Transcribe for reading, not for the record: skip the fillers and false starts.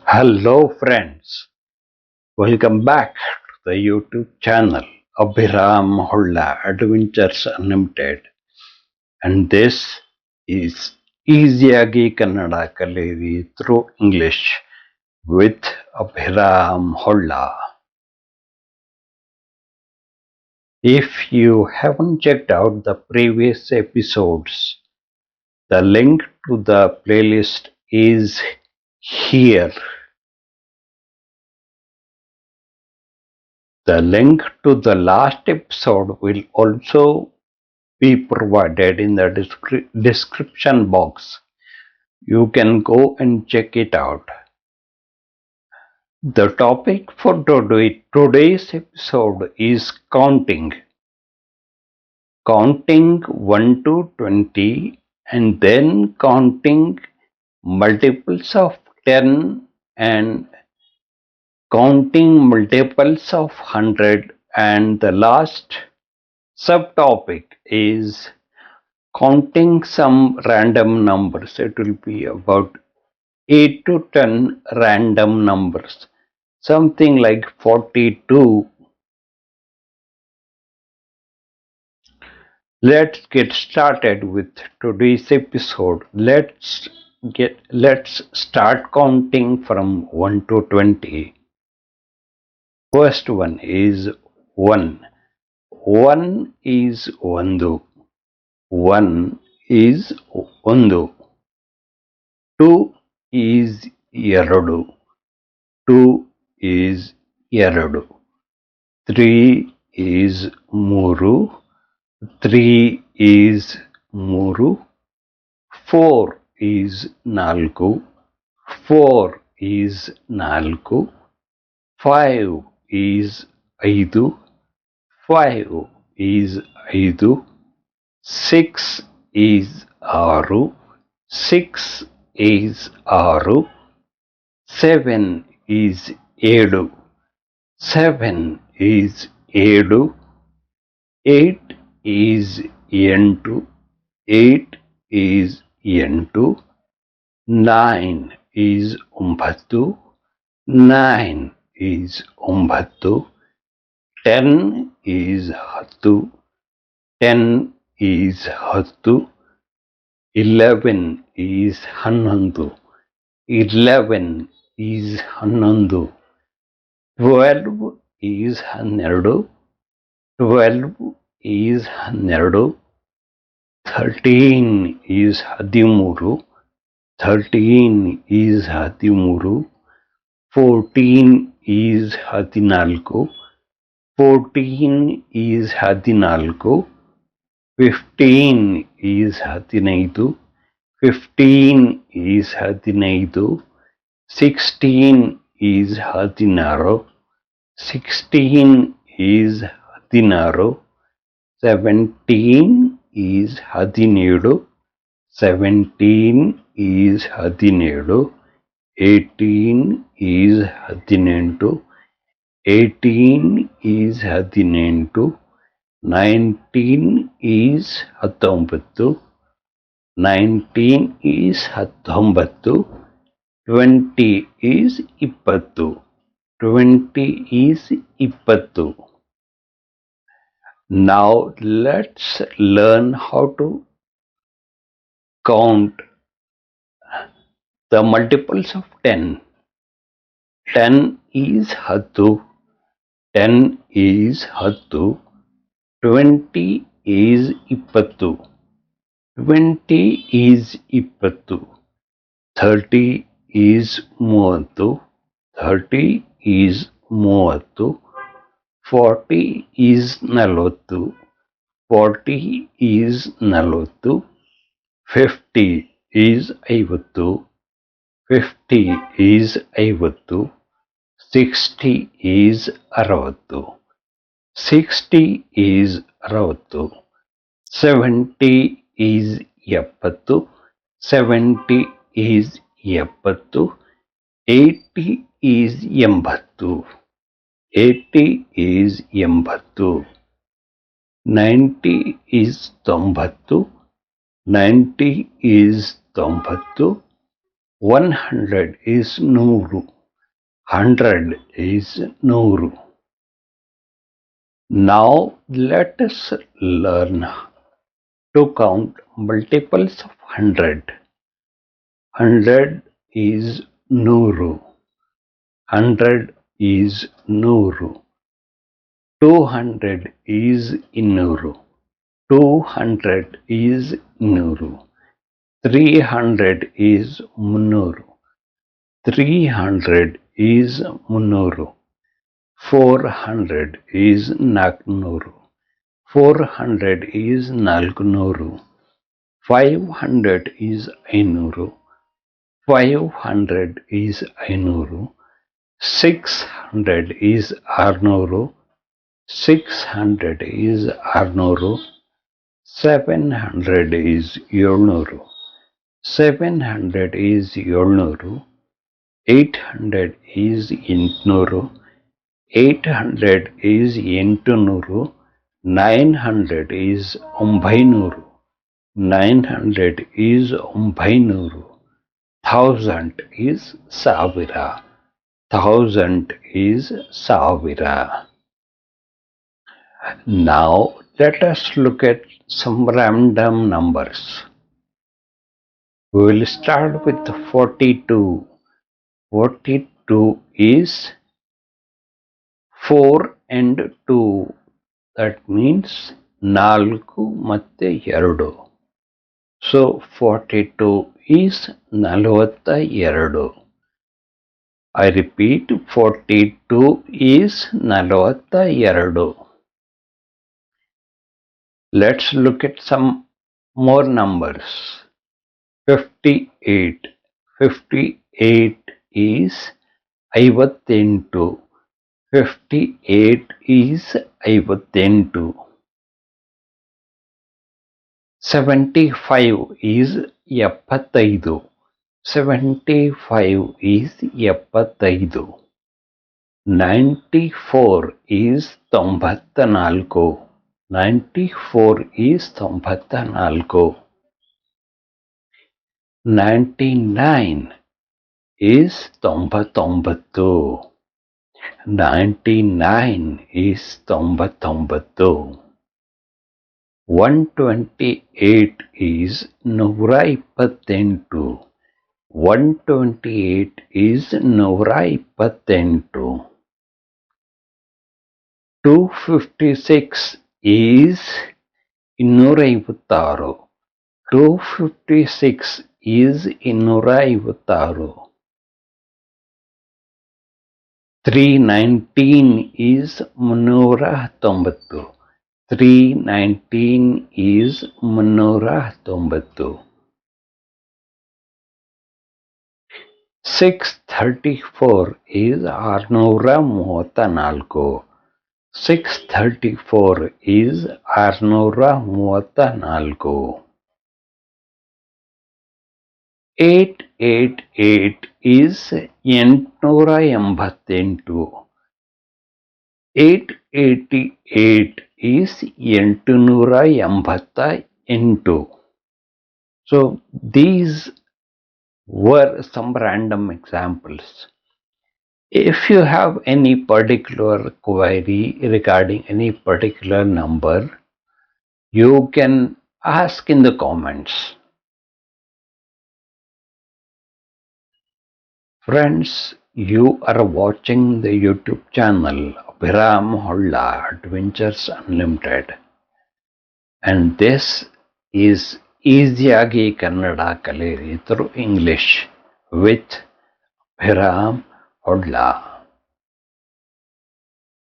Hello, friends. Welcome back to the YouTube channel Abhiram Holla Adventures Unlimited. And this is Easyagi Kannada Kalivi through English with Abhiram Holla. If you haven't checked out the previous episodes, the link to the playlist is here. The link to the last episode will also be provided in the description box. You can go and check it out. The topic for today's episode is counting. Counting 1 to 20 and then counting multiples of 10 and counting multiples of 100, and the last subtopic is counting some random numbers. It will be about 8 to 10 random numbers, something like 42. Let's get started with today's episode. Let's start counting from 1 to 20. First one is 1. 1 is ಒಂದು. 1 is ಒಂದು. 2 is ಎರಡು. 2 is ಎರಡು. 3 is ಮೂರು. 3 is ಮೂರು. 4 is ನಾಲ್ಕು. 4 is ನಾಲ್ಕು. 5 is ಐದು. 5 is ಐದು. 6 is ಆರು. 6 is ಆರು. 7 is ಏಳು. 7 is ಏಳು. 8 is ಎಂಟು. 8 is ಎಂಟು. 9 is ಒಂಬತ್ತು. 9 is ಒಂಬತ್ತು. 10 is ಹತ್ತು. 10 is ಹತ್ತು. 11 is ಹನ್ನೊಂದು. 11 is ಹನ್ನೊಂದು. 12 is ಹನ್ನೆರಡು. 12 is ಹನ್ನೆರಡು. 13 is ಹದಿಮೂರು. 13 is ಹದಿಮೂರು. 14 is ಹದಿನಾಲ್ಕು. 14 is ಹದಿನಾಲ್ಕು. 15 is ಹದಿನೈದು. 15 is ಹದಿನೈದು. 16 is ಹದಿನಾರು. 16 is ಹದಿನಾರು. 17 is ಹದಿನೇಳು. 17 is ಹದಿನೇಳು. 18 is ಹದಿನೆಂಟು. 18 is ಹದಿನೆಂಟು. 19 is ಹತ್ತೊಂಬತ್ತು. 19 is ಹತ್ತೊಂಬತ್ತು. 20 is ಇಪ್ಪತ್ತು. 20 is ಇಪ್ಪತ್ತು. Now let's learn how to count the multiples of 10. 10 is ಹತ್ತು. 10 is ಹತ್ತು. 20 is ಇಪ್ಪತ್ತು. 20 is ಇಪ್ಪತ್ತು. 30 is ಮೂವತ್ತು. 30 is ಮೂವತ್ತು. 40 is ನಲವತ್ತು. 40 is ನಲವತ್ತು. 50 is ಐವತ್ತು. 50 is ಐವತ್ತು. 60 is ಅರವತ್ತು. 60 is ಅರವತ್ತು. 70 is ಎಪ್ಪತ್ತು. 70 is ಎಪ್ಪತ್ತು. 80 is ಎಂಬತ್ತು. 80 is ಎಂಬತ್ತು. 90 is ತೊಂಬತ್ತು. 90 is ತೊಂಬತ್ತು. 100 is ನೂರು. 100 is ನೂರು. Now let us learn to count multiples of 100. 100 is ನೂರು. 100 is ನೂರು. 200 is ಇನ್ನೂರು. 200 is ಇನ್ನೂರು. 300 is ಮುನ್ನೂರು. 300 is ಮುನ್ನೂರು. 400 is ನಾಲ್ಕುನೂರು. 400 is ನಾಲ್ಕುನೂರು. 500 is ಐನೂರು. 500 is ಐನೂರು. 600 is ಆರುನೂರು. 600 is ಆರುನೂರು. 700 is ಏಳ್ನೂರು. 700 is ಏಳ್ನೂರು. 800 is ಎಂಟುನೂರು. 800 is ಎಂಟುನೂರು. 900 is ಒಂಬೈನೂರು. 900 is ಒಂಬೈನೂರು. 1000 is ಸಾವಿರ. 1000 is ಸಾವಿರ. Now let us look at some random numbers. We will start with 42. 42 is 4 and 2. That means ನಾಲ್ಕು ಮತ್ತೆ ಎರಡು. So 42 is ನಲವತ್ತ ಎರಡು. I repeat, 42 is ನಲವತ್ತ ಎರಡು. Let's look at some more numbers. 58. 58 is ಐವತ್ತೆಂಟು. 58 is ಐವತ್ತೆಂಟು. 75 is ಎಪ್ಪತ್ತೈದು. 75 is ಎಪ್ಪತ್ತೈದು. 94 is ತೊಂಬತ್ತ ನಾಲ್ಕು. 94 is ತೊಂಬತ್ತ ನಾಲ್ಕು. 99 is ತೊಂಬತ್ತೊಂಬತ್ತು. 99 is ತೊಂಬತ್ತೊಂಬತ್ತು. 128 is ನೂರ ಇಪ್ಪತ್ತೆಂಟು. 128 is ನೂರ ಇಪ್ಪತ್ತೆಂಟು. 256 is ಇನ್ನೂರ ಐವತ್ತಾರು. 256 is ಇನ್ನೂರ ಐವತ್ತಾರು. 319 is ಮುನ್ನೂರ ಹತ್ತೊಂಬತ್ತು. 319 is ಮುನ್ನೂರ ಹತ್ತೊಂಬತ್ತು. 634 is ಆರುನೂರ ಮೂವತ್ತ ನಾಲ್ಕು. 634 is ಆರುನೂರ ಮೂವತ್ತ ನಾಲ್ಕು. 888 is ಎಂಟುನೂರ ಎಂಬತ್ತೆಂಟು. 888 is ಎಂಟುನೂರ ಎಂಬತ್ತ ಎಂಟು. So these were some random examples. If you have any particular query regarding any particular number, you can ask in the comments. Friends, you are watching the YouTube channel Abhiram Holla Adventures Unlimited, and this is ಈಸಿಯಾಗಿ ಕನ್ನಡ ಕಲಿಯಿರಿ through English with Abhiram Holla.